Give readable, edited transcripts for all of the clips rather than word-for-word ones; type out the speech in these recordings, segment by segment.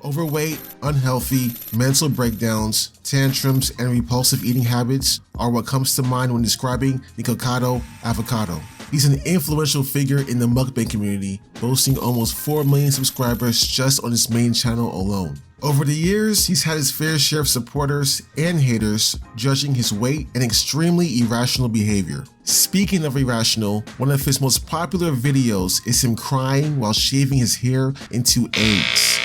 Overweight, unhealthy, mental breakdowns, tantrums, and repulsive eating habits are what comes to mind when describing Nikocado Avocado. He's an influential figure in the mukbang community, boasting almost 4 million subscribers just on his main channel alone. Over the years, he's had his fair share of supporters and haters judging his weight and extremely irrational behavior. Speaking of irrational, one of his most popular videos is him crying while shaving his hair into eggs.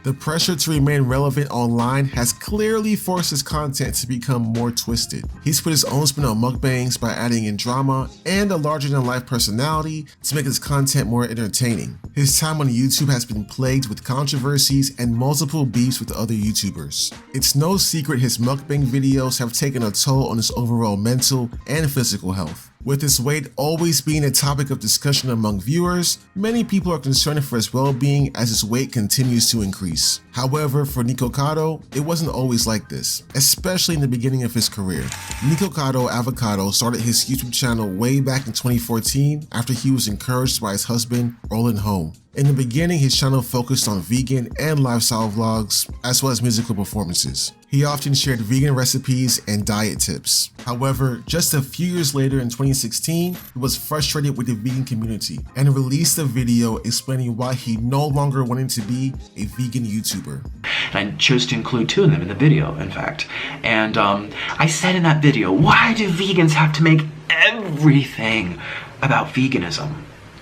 The pressure to remain relevant online has clearly forced his content to become more twisted. He's put his own spin on mukbangs by adding in drama and a larger-than-life personality to make his content more entertaining. His time on YouTube has been plagued with controversies and multiple beefs with other YouTubers. It's no secret his mukbang videos have taken a toll on his overall mental and physical health. With his weight always being a topic of discussion among viewers, many people are concerned for his well-being as his weight continues to increase. However, for Nikocado, it wasn't always like this, especially in the beginning of his career. Nikocado Avocado started his YouTube channel way back in 2014 after he was encouraged by his husband, Roland Home. In the beginning, his channel focused on vegan and lifestyle vlogs, as well as musical performances. He often shared vegan recipes and diet tips. However, just a few years later in 2016, he was frustrated with the vegan community and released a video explaining why he no longer wanted to be a vegan YouTuber. And I chose to include 2 of them in the video, in fact. And I said in that video, why do vegans have to make everything about veganism?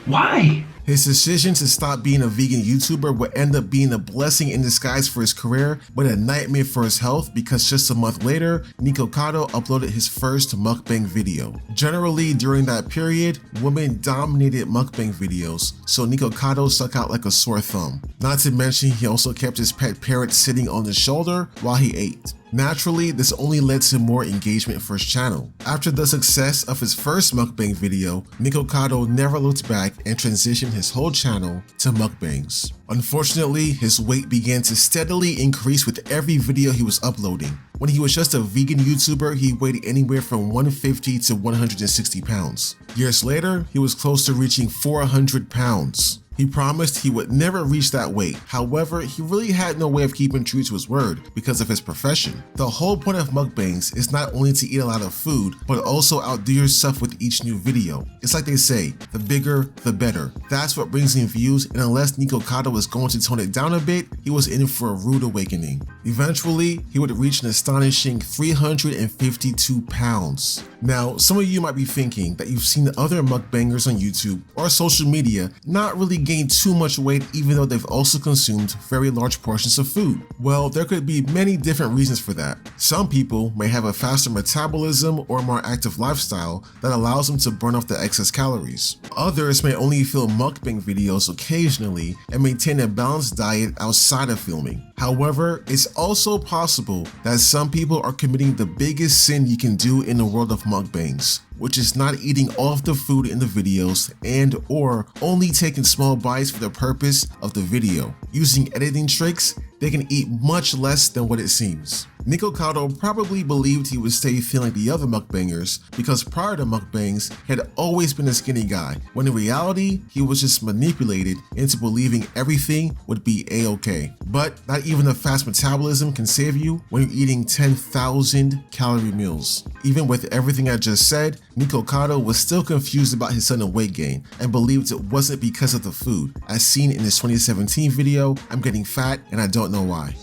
Why? His decision to stop being a vegan YouTuber would end up being a blessing in disguise for his career, but a nightmare for his health because just a month later, Nikocado uploaded his first mukbang video. Generally, during that period, women dominated mukbang videos, so Nikocado stuck out like a sore thumb. Not to mention, he also kept his pet parrot sitting on his shoulder while he ate. Naturally, this only led to more engagement for his channel. After the success of his first mukbang video, Nikocado never looked back and transitioned his whole channel to mukbangs. Unfortunately, his weight began to steadily increase with every video he was uploading. When he was just a vegan YouTuber, he weighed anywhere from 150 to 160 pounds. Years later, he was close to reaching 400 pounds. He promised he would never reach that weight. However, he really had no way of keeping true to his word because of his profession. The whole point of mukbangs is not only to eat a lot of food, but also outdo yourself with each new video. It's like they say, the bigger, the better. That's what brings in views, and unless Nikocado was going to tone it down a bit, he was in for a rude awakening. Eventually, he would reach an astonishing 352 pounds. Now, some of you might be thinking that you've seen other mukbangers on YouTube or social media not really gain too much weight even though they've also consumed very large portions of food. Well, there could be many different reasons for that. Some people may have a faster metabolism or more active lifestyle that allows them to burn off the excess calories. Others may only film mukbang videos occasionally and maintain a balanced diet outside of filming. However, it's also possible that some people are committing the biggest sin you can do in the world of mukbangs, which is not eating all of the food in the videos and or only taking small bites for the purpose of the video. Using editing tricks, they can eat much less than what it seems. Nikocado probably believed he would stay thin like the other mukbangers because prior to mukbangs, he had always been a skinny guy, when in reality, he was just manipulated into believing everything would be a-okay. But not even a fast metabolism can save you when you're eating 10,000 calorie meals. Even with everything I just said, Nikocado was still confused about his sudden weight gain and believed it wasn't because of the food. As seen in his 2017 video, I'm getting fat and I don't know why.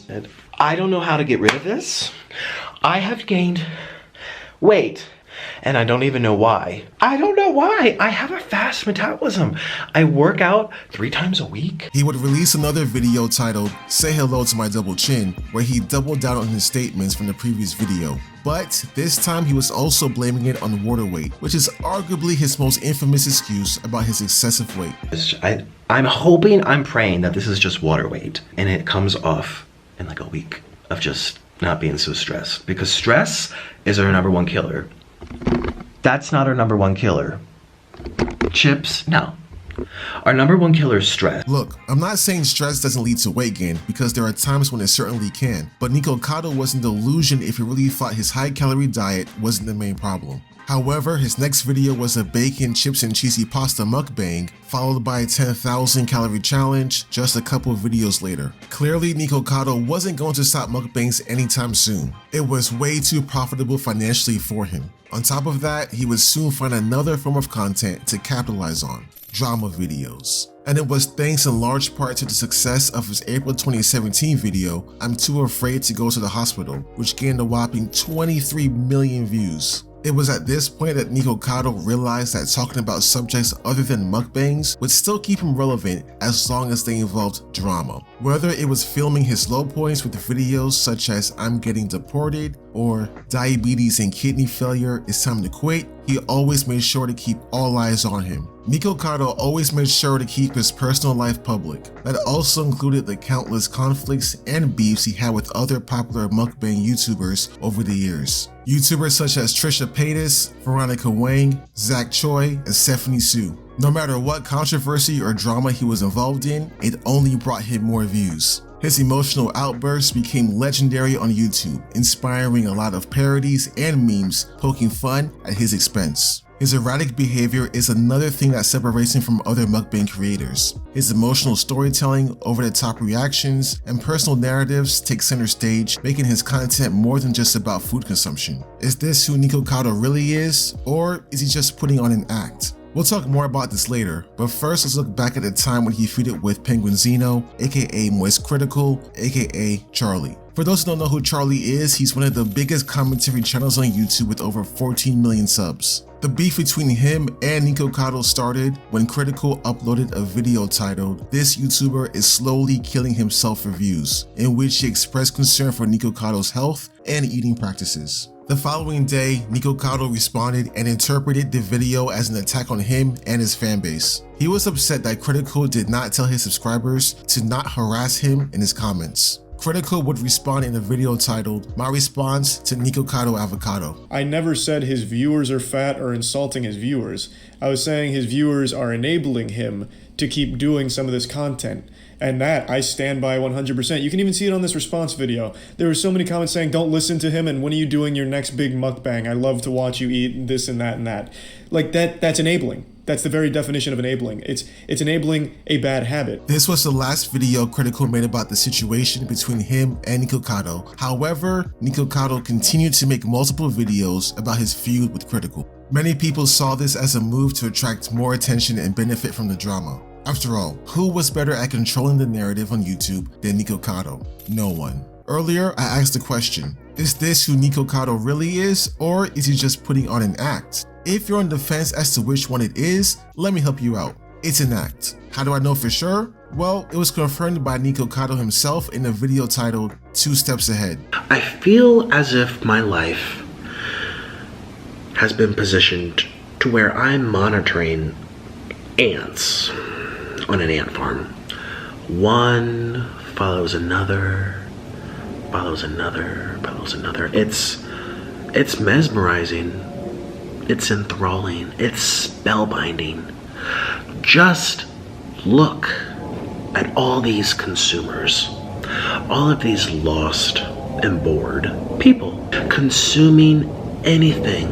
I don't know how to get rid of this. I have gained weight and I don't even know why. I don't know why. I have a fast metabolism. I work out 3 times a week. He would release another video titled "Say Hello to My Double Chin," where he doubled down on his statements from the previous video. But this time he was also blaming it on water weight, which is arguably his most infamous excuse about his excessive weight. I'm hoping, I'm praying that this is just water weight and it comes off in like a week of just not being so stressed, because stress is our #1 killer. That's not our #1 killer. Chips, no. Our number one killer is stress. Look, I'm not saying stress doesn't lead to weight gain, because there are times when it certainly can, but Nikocado was in delusion if he really thought his high-calorie diet wasn't the main problem. However, his next video was a bacon, chips, and cheesy pasta mukbang, followed by a 10,000 calorie challenge just a couple of videos later. Clearly, Nikocado wasn't going to stop mukbangs anytime soon. It was way too profitable financially for him. On top of that, he would soon find another form of content to capitalize on: drama videos. And it was thanks in large part to the success of his April 2017 video, "I'm Too Afraid to Go to the Hospital," which gained a whopping 23 million views. It was at this point that Nikocado realized that talking about subjects other than mukbangs would still keep him relevant as long as they involved drama. Whether it was filming his low points with videos such as "I'm Getting Deported" or "Diabetes and Kidney Failure, It's Time to Quit," he always made sure to keep all eyes on him. Nikocado always made sure to keep his personal life public. That also included the countless conflicts and beefs he had with other popular mukbang YouTubers over the years. YouTubers such as Trisha Paytas, Veronica Wang, Zach Choi, and Stephanie Su. No matter what controversy or drama he was involved in, it only brought him more views. His emotional outbursts became legendary on YouTube, inspiring a lot of parodies and memes poking fun at his expense. His erratic behavior is another thing that separates him from other mukbang creators. His emotional storytelling, over-the-top reactions, and personal narratives take center stage, making his content more than just about food consumption. Is this who Nikocado really is, or is he just putting on an act? We'll talk more about this later, but first let's look back at the time when he feuded with Penguinzino, aka Moist Critical, aka Charlie. For those who don't know who Charlie is, he's one of the biggest commentary channels on YouTube with over 14 million subs. The beef between him and Nikocado started when Critical uploaded a video titled "This YouTuber is slowly killing himself for views," in which he expressed concern for Nikocado's health and eating practices. The following day, Nikocado responded and interpreted the video as an attack on him and his fanbase. He was upset that Critical did not tell his subscribers to not harass him in his comments. Critical would respond in a video titled "My Response to Nikocado Avocado." I never said his viewers are fat or insulting his viewers. I was saying his viewers are enabling him to keep doing some of this content. And that I stand by 100%. You can even see it on this response video. There were so many comments saying, "Don't listen to him, and when are you doing your next big mukbang? I love to watch you eat this and that and that." Like that's enabling. That's the very definition of enabling. It's enabling a bad habit. This was the last video Critical made about the situation between him and Nikocado. However, Nikocado continued to make multiple videos about his feud with Critical. Many people saw this as a move to attract more attention and benefit from the drama. After all, who was better at controlling the narrative on YouTube than Nikocado? No one. Earlier, I asked the question, is this who Nikocado really is, or is he just putting on an act? If you're on the fence as to which one it is, let me help you out. It's an act. How do I know for sure? Well, it was confirmed by Nikocado himself in a video titled "2 Steps Ahead." I feel as if my life has been positioned to where I'm monitoring ants on an ant farm. One follows another, follows another, follows another. It's mesmerizing. It's enthralling. It's spellbinding. Just look at all these consumers, all of these lost and bored people consuming anything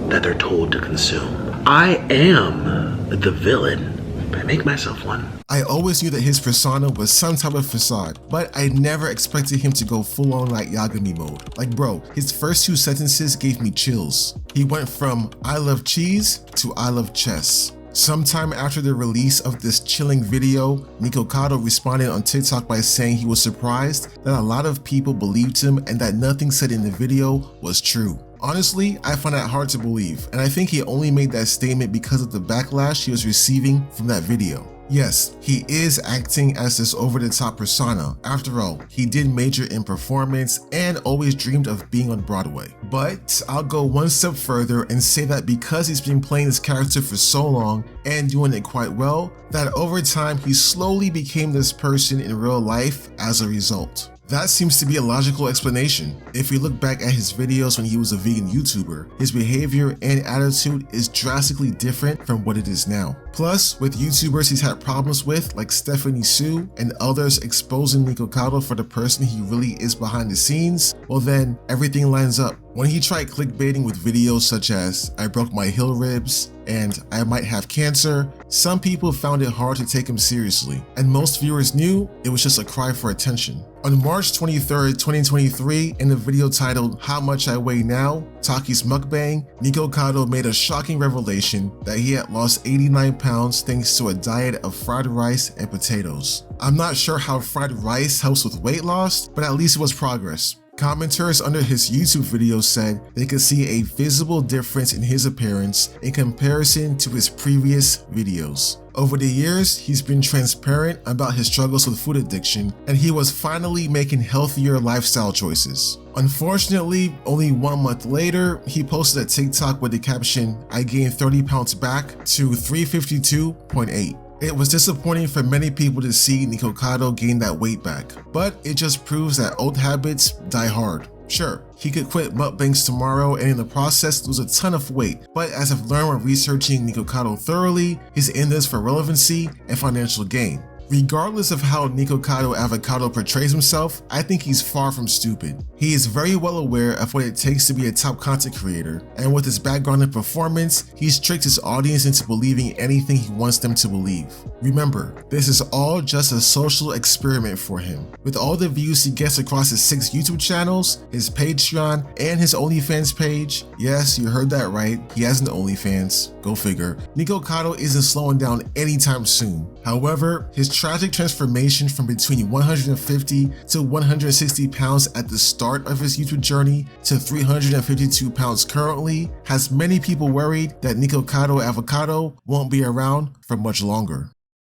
that they're told to consume. I am the villain. I make myself one. I always knew that his persona was some type of facade, but I never expected him to go full on like Yagami mode. Like bro, his first 2 sentences gave me chills. He went from "I love cheese" to "I love chess." Sometime after the release of this chilling video, Nikocado responded on TikTok by saying he was surprised that a lot of people believed him and that nothing said in the video was true. Honestly, I find that hard to believe, and I think he only made that statement because of the backlash he was receiving from that video. Yes, he is acting as this over-the-top persona. After all, he did major in performance and always dreamed of being on Broadway. But I'll go one step further and say that because he's been playing this character for so long and doing it quite well, that over time he slowly became this person in real life as a result. That seems to be a logical explanation. If we look back at his videos when he was a vegan YouTuber, his behavior and attitude is drastically different from what it is now. Plus, with YouTubers he's had problems with, like Stephanie Sue and others exposing Nikocado for the person he really is behind the scenes, well then, everything lines up. When he tried clickbaiting with videos such as, I broke my heel ribs, and I might have cancer, some people found it hard to take him seriously, and most viewers knew it was just a cry for attention. On March 23rd, 2023, in a video titled How Much I Weigh Now, Taki's Mukbang, Nikocado made a shocking revelation that he had lost 89 pounds thanks to a diet of fried rice and potatoes. I'm not sure how fried rice helps with weight loss, but at least it was progress. Commenters under his YouTube video said they could see a visible difference in his appearance in comparison to his previous videos. Over the years, he's been transparent about his struggles with food addiction, and he was finally making healthier lifestyle choices. Unfortunately, only 1 month later, he posted a TikTok with the caption, I gained 30 pounds back to 352.8. It was disappointing for many people to see Nikocado gain that weight back, but it just proves that old habits die hard. Sure, he could quit mukbangs tomorrow and in the process lose a ton of weight, but as I've learned when researching Nikocado thoroughly, he's in this for relevancy and financial gain. Regardless of how Nikocado Avocado portrays himself, I think he's far from stupid. He is very well aware of what it takes to be a top content creator, and with his background in performance, he's tricked his audience into believing anything he wants them to believe. Remember, this is all just a social experiment for him. With all the views he gets across his 6 YouTube channels, his Patreon, and his OnlyFans page, yes, you heard that right, he has an OnlyFans, go figure, Nikocado isn't slowing down anytime soon. However, his tragic transformation from between 150 to 160 pounds at the start of his YouTube journey to 352 pounds currently has many people worried that Nikocado Avocado won't be around for much longer.